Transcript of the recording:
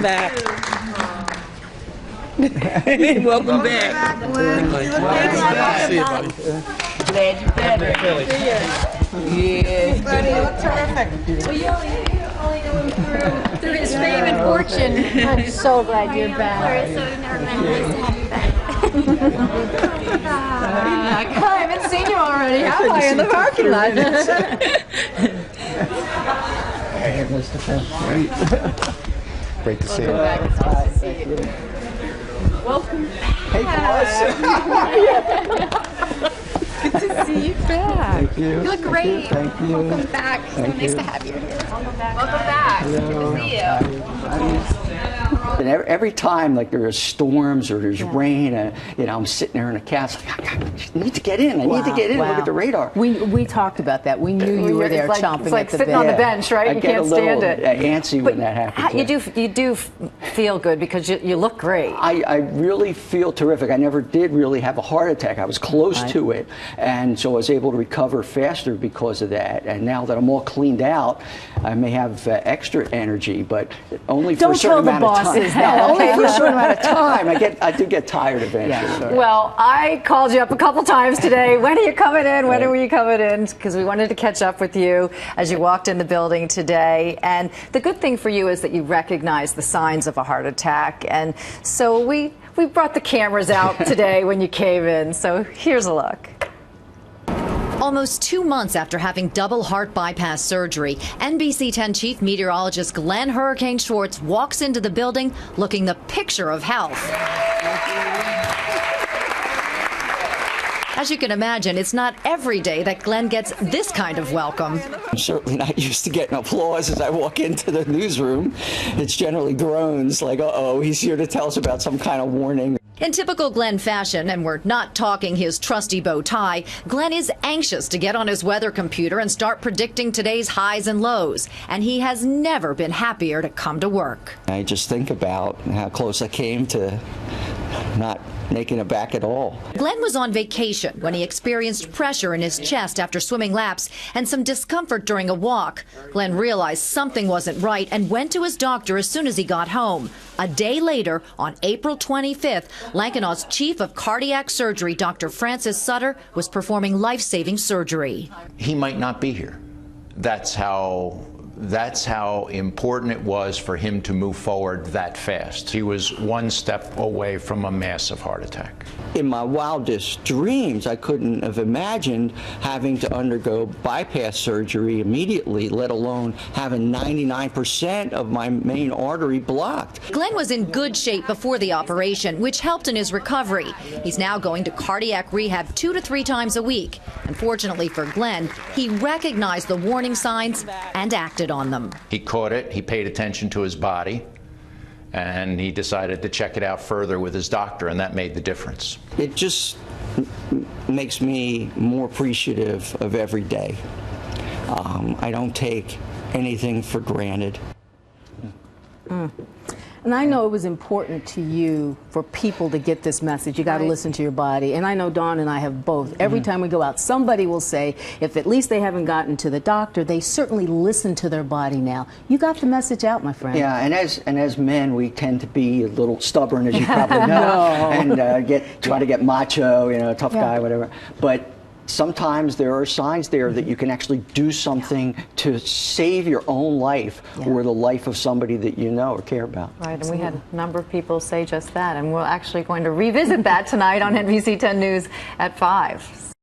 Welcome back. Welcome back. See you, buddy. Glad you're better. Yeah. Buddy, you look terrific. Well, you only know him through his fame and fortune. I'm so glad you're back. We're so nice to have you back. I haven't seen you already, have I, in the parking lot? Hey, Mr. Great to see you. Welcome Hey, boss. Good to see you back. Thank you. You look great. Thank you. Welcome back. So nice to have you here. Welcome back. Welcome back. Good to see you. And every time, like there's storms or there's rain, you know, I'm sitting there in a cab, like, I need to get in. I need to get in. Look at the radar. We talked about that. We knew you were there chomping at the bit. Sitting on the bench, right? I You get can't a little stand it. antsy when that happens. You do feel good because you look great. I really feel terrific. I never did really have a heart attack. I was close to it, and so I was able to recover faster because of that. And now that I'm all cleaned out, I may have extra energy, but only for a certain amount of time. Only for a certain amount of time. I do get tired eventually. Well, I called you up a couple times today. When are you coming in? When are you coming in? Because we wanted to catch up with you as you walked in the building today. And the good thing for you is that you recognize the signs of a heart attack. And so we brought the cameras out today when you came in. So here's a look. Almost 2 months after having double heart bypass surgery, NBC10 chief meteorologist Glenn Hurricane Schwartz walks into the building looking the picture of health. As you can imagine, it's not every day that Glenn gets this kind of welcome. I'm certainly not used to getting applause as I walk into the newsroom. It's generally groans like, uh-oh, he's here to tell us about some kind of warning. In typical Glenn fashion, and we're not talking his trusty bow tie, Glenn is anxious to get on his weather computer and start predicting today's highs and lows. And he has never been happier to come to work. I just think about how close I came to not making it back at all. Glenn was on vacation when he experienced pressure in his chest after swimming laps and some discomfort during a walk. Glenn realized something wasn't right and went to his doctor as soon as he got home. A day later, on April 25th, Lankenau's chief of cardiac surgery, Dr. Francis Sutter, was performing life-saving surgery. He might not be here. That's how important it was for him to move forward that fast. He was one step away from a massive heart attack. In my wildest dreams, I couldn't have imagined having to undergo bypass surgery immediately, let alone having 99% of my main artery blocked. Glenn was in good shape before the operation, which helped in his recovery. He's now going to cardiac rehab 2 to 3 times a week. Unfortunately for Glenn, he recognized the warning signs and acted on them. He caught it, he paid attention to his body, and he decided to check it out further with his doctor, and that made the difference. It just makes me more appreciative of every day. I don't take anything for granted. And I know it was important to you for people to get this message. You got to listen to your body. And I know Dawn and I have both. Every time we go out, somebody will say, if at least they haven't gotten to the doctor, they certainly listen to their body now. You got the message out, my friend. Yeah, and as men, we tend to be a little stubborn, as you probably know, and try to get macho, you know, tough guy, whatever. But sometimes there are signs there that you can actually do something to save your own life or the life of somebody that you know or care about. Right, and we had a number of people say just that, and we're actually going to revisit that tonight on NBC10 News at 5.